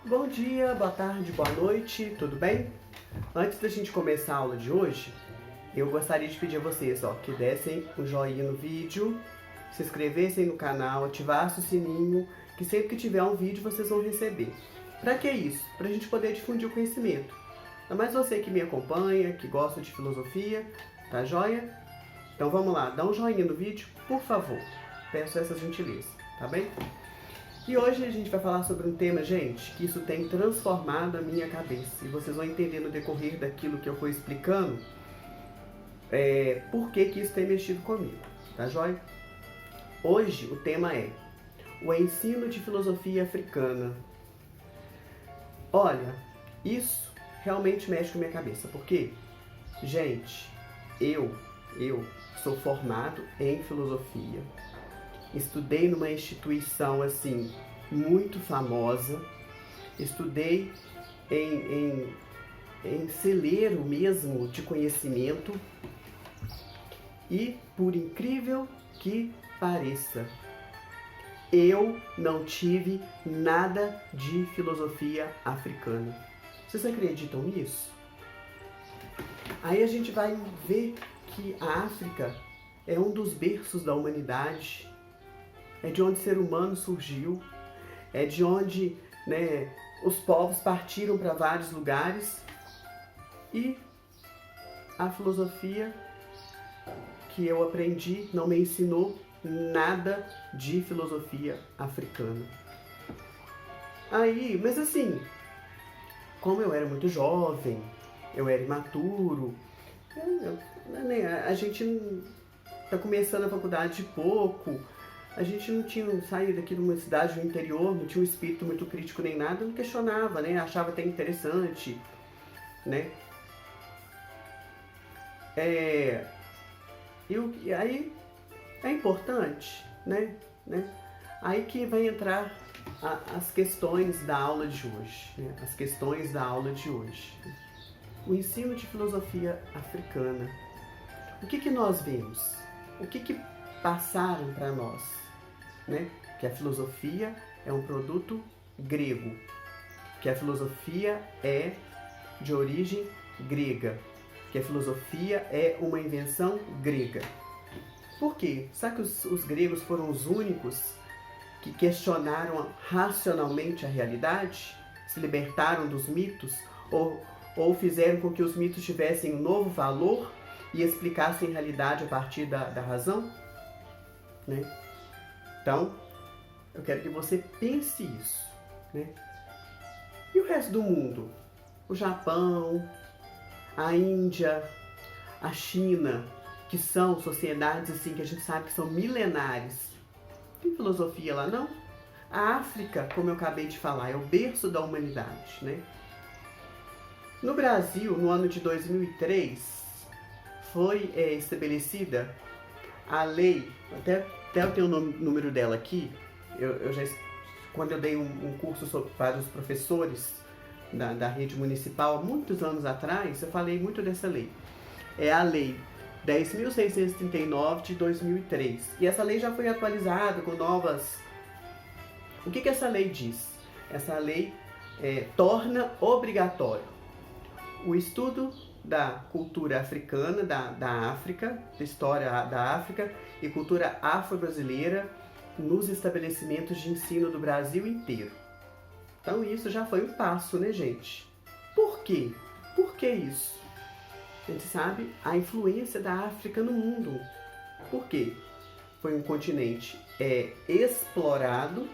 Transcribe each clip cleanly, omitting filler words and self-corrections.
Bom dia, boa tarde, boa noite, tudo bem? Antes da gente começar a aula de hoje, eu gostaria de pedir a vocês que dessem um joinha no vídeo, se inscrevessem no canal, ativassem o sininho, que sempre que tiver um vídeo vocês vão receber. Para que isso? Para a gente poder difundir o conhecimento. Ainda mais você que me acompanha, que gosta de filosofia, tá joia? Então vamos lá, dá um joinha no vídeo, por favor. Peço essa gentileza, tá bem? E hoje a gente vai falar sobre um tema, gente, que isso tem transformado a minha cabeça. E vocês vão entender no decorrer daquilo que eu for explicando por que isso tem mexido comigo, tá joia? Hoje o tema é o ensino de filosofia africana. Olha, isso realmente mexe com a minha cabeça, porque, gente, eu sou formado em filosofia. Estudei numa instituição assim muito famosa, estudei em celeiro mesmo de conhecimento e, por incrível que pareça, eu não tive nada de filosofia africana. Vocês acreditam nisso? Aí a gente vai ver que a África é um dos berços da humanidade. É de onde o ser humano surgiu, é de onde os povos partiram para vários lugares e a filosofia que eu aprendi não me ensinou nada de filosofia africana. Aí, mas assim, como eu era muito jovem, eu era imaturo, a gente está começando a faculdade de pouco, a gente não tinha saído daqui de uma cidade do interior, não tinha um espírito muito crítico nem nada, não questionava, achava até interessante, E aí é importante, Aí que vai entrar as questões da aula de hoje, as questões da aula de hoje. O ensino de filosofia africana. O que nós vemos? O que passaram para nós? Que a filosofia é um produto grego, que a filosofia é de origem grega, que a filosofia é uma invenção grega. Por quê? Será que os gregos foram os únicos que questionaram racionalmente a realidade? Se libertaram dos mitos? Ou fizeram com que os mitos tivessem um novo valor e explicassem a realidade a partir da razão? Então, eu quero que você pense isso, E o resto do mundo? O Japão, a Índia, a China, que são sociedades assim que a gente sabe que são milenares. Tem filosofia lá, não? A África, como eu acabei de falar, é o berço da humanidade, No Brasil, no ano de 2003, foi estabelecida a lei, até eu tenho o número dela aqui, quando eu dei um curso para os professores da rede municipal, muitos anos atrás, eu falei muito dessa lei. É a lei 10.639 de 2003. E essa lei já foi atualizada com novas... O que essa lei diz? Essa lei torna obrigatório o estudo da cultura africana, da África, da história da África e cultura afro-brasileira nos estabelecimentos de ensino do Brasil inteiro. Então isso já foi um passo, gente? Por quê? Por que isso? A gente sabe a influência da África no mundo. Por quê? Foi um continente explorado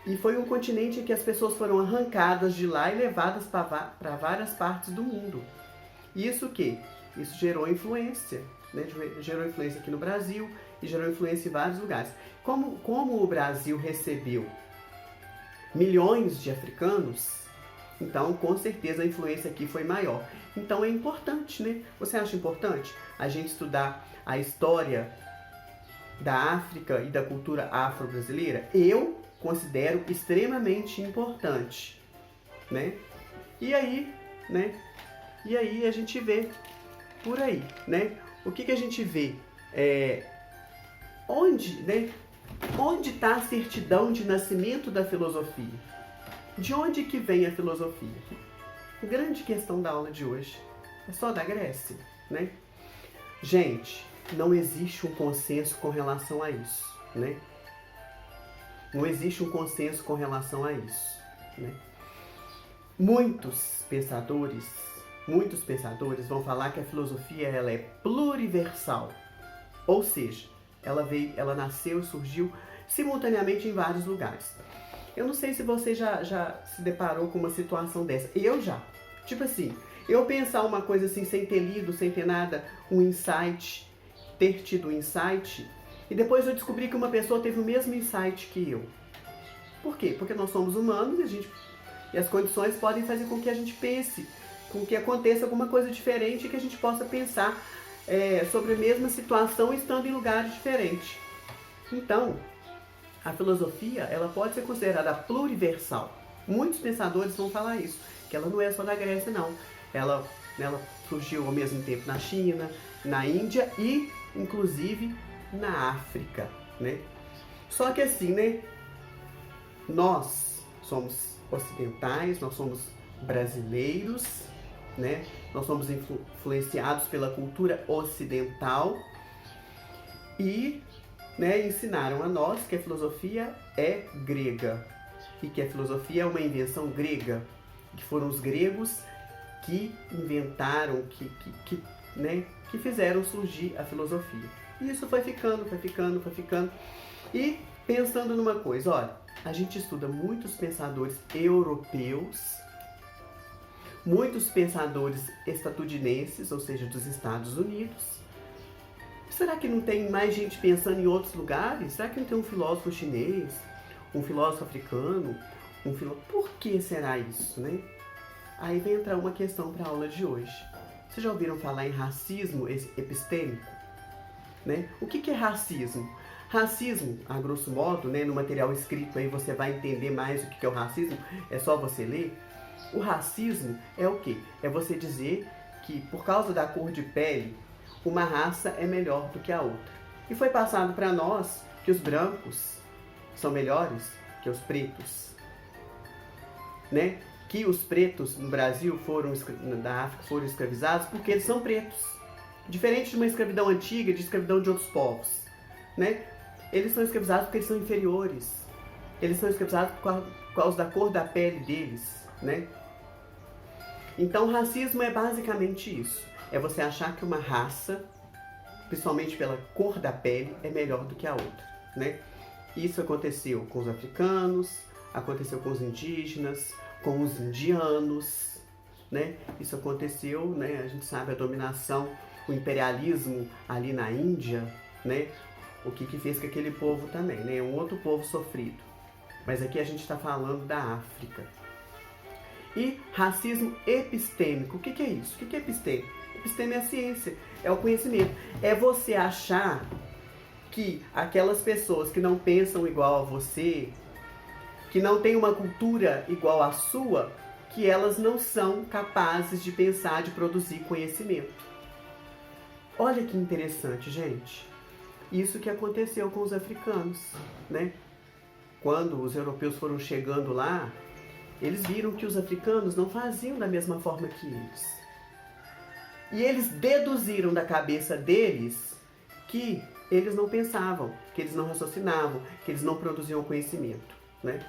e foi um continente em que as pessoas foram arrancadas de lá e levadas para várias partes do mundo. Isso o quê? Isso gerou influência, Gerou influência aqui no Brasil e gerou influência em vários lugares. Como o Brasil recebeu milhões de africanos, então com certeza a influência aqui foi maior. Então é importante, Você acha importante a gente estudar a história da África e da cultura afro-brasileira? Eu considero extremamente importante, E aí, E aí a gente vê por aí, O que a gente vê? Onde está a certidão de nascimento da filosofia? De onde que vem a filosofia? A grande questão da aula de hoje é só da Grécia, né? Gente, não existe um consenso com relação a isso, né? Não existe um consenso com relação a isso, né? Muitos pensadores vão falar que a filosofia ela é pluriversal, ou seja, ela nasceu, surgiu simultaneamente em vários lugares. Eu não sei se você já se deparou com uma situação dessa. Eu já. Tipo assim, eu pensar uma coisa assim, sem ter lido, sem ter nada, um insight, ter tido um insight, e depois eu descobri que uma pessoa teve o mesmo insight que eu. Por quê? Porque nós somos humanos e as condições podem fazer com que a gente pense, com que aconteça alguma coisa diferente e que a gente possa pensar sobre a mesma situação estando em lugares diferentes. Então, a filosofia, ela pode ser considerada pluriversal. Muitos pensadores vão falar isso, que ela não é só da Grécia, não. Ela surgiu ao mesmo tempo na China, na Índia e, inclusive, na África, né? Só que assim, né? Nós somos ocidentais, nós somos brasileiros, né? Nós somos influenciados pela cultura ocidental e ensinaram a nós que a filosofia é grega e que a filosofia é uma invenção grega, que foram os gregos que inventaram, que fizeram surgir a filosofia. E isso foi ficando. E pensando numa coisa, olha, a gente estuda muitos pensadores europeus, muitos pensadores estadunidenses, ou seja, dos Estados Unidos. Será que não tem mais gente pensando em outros lugares? Será que não tem um filósofo chinês, um filósofo africano, Por que será isso, né? Aí vem entrar uma questão para a aula de hoje. Vocês já ouviram falar em racismo epistêmico? Né? O que é racismo? Racismo, a grosso modo, né, no material escrito aí você vai entender mais o que é o racismo, é só você ler. O racismo é o quê? É você dizer que por causa da cor de pele, uma raça é melhor do que a outra. E foi passado para nós que os brancos são melhores que os pretos, né? Que os pretos no Brasil da África foram escravizados porque eles são pretos. Diferente de uma escravidão antiga, de escravidão de outros povos, né? Eles são escravizados porque eles são inferiores. Eles são escravizados por causa da cor da pele deles, né? Então, o racismo é basicamente isso. É você achar que uma raça, principalmente pela cor da pele, é melhor do que a outra, né? Isso aconteceu com os africanos, aconteceu com os indígenas, com os indianos, né? Isso aconteceu, né? A gente sabe a dominação, o imperialismo ali na Índia, né? O que fez com aquele povo também, né? Um outro povo sofrido. Mas aqui a gente está falando da África. E racismo epistêmico. O que é isso? O que é episteme? Episteme é a ciência, é o conhecimento. É você achar que aquelas pessoas que não pensam igual a você, que não têm uma cultura igual à sua, que elas não são capazes de pensar, de produzir conhecimento. Olha que interessante, gente. Isso que aconteceu com os africanos, né? Quando os europeus foram chegando lá, eles viram que os africanos não faziam da mesma forma que eles. E eles deduziram da cabeça deles que eles não pensavam, que eles não raciocinavam, que eles não produziam conhecimento, né?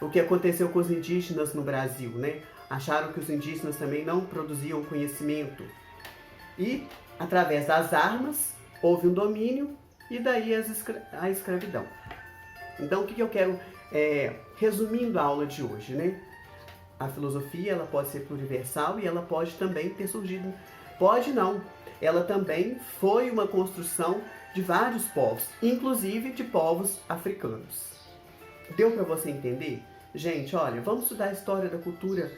O que aconteceu com os indígenas no Brasil, né? Acharam que os indígenas também não produziam conhecimento. E, através das armas, houve um domínio e daí a escravidão. Então, o que eu quero, resumindo a aula de hoje, né? A filosofia, ela pode ser pluriversal e ela pode também ter surgido... Pode não. Ela também foi uma construção de vários povos, inclusive de povos africanos. Deu para você entender? Gente, olha, vamos estudar a história da cultura,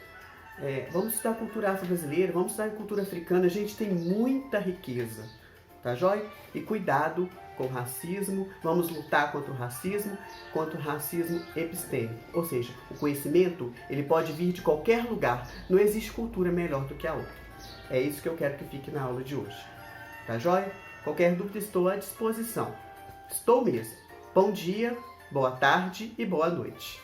vamos estudar a cultura afro-brasileira, vamos estudar a cultura africana. A gente tem muita riqueza, tá joia? E cuidado com o racismo, vamos lutar contra o racismo epistêmico. Ou seja, o conhecimento, ele pode vir de qualquer lugar, não existe cultura melhor do que a outra. É isso que eu quero que fique na aula de hoje, tá joia? Qualquer dúvida, estou à disposição. Estou mesmo. Bom dia, boa tarde e boa noite.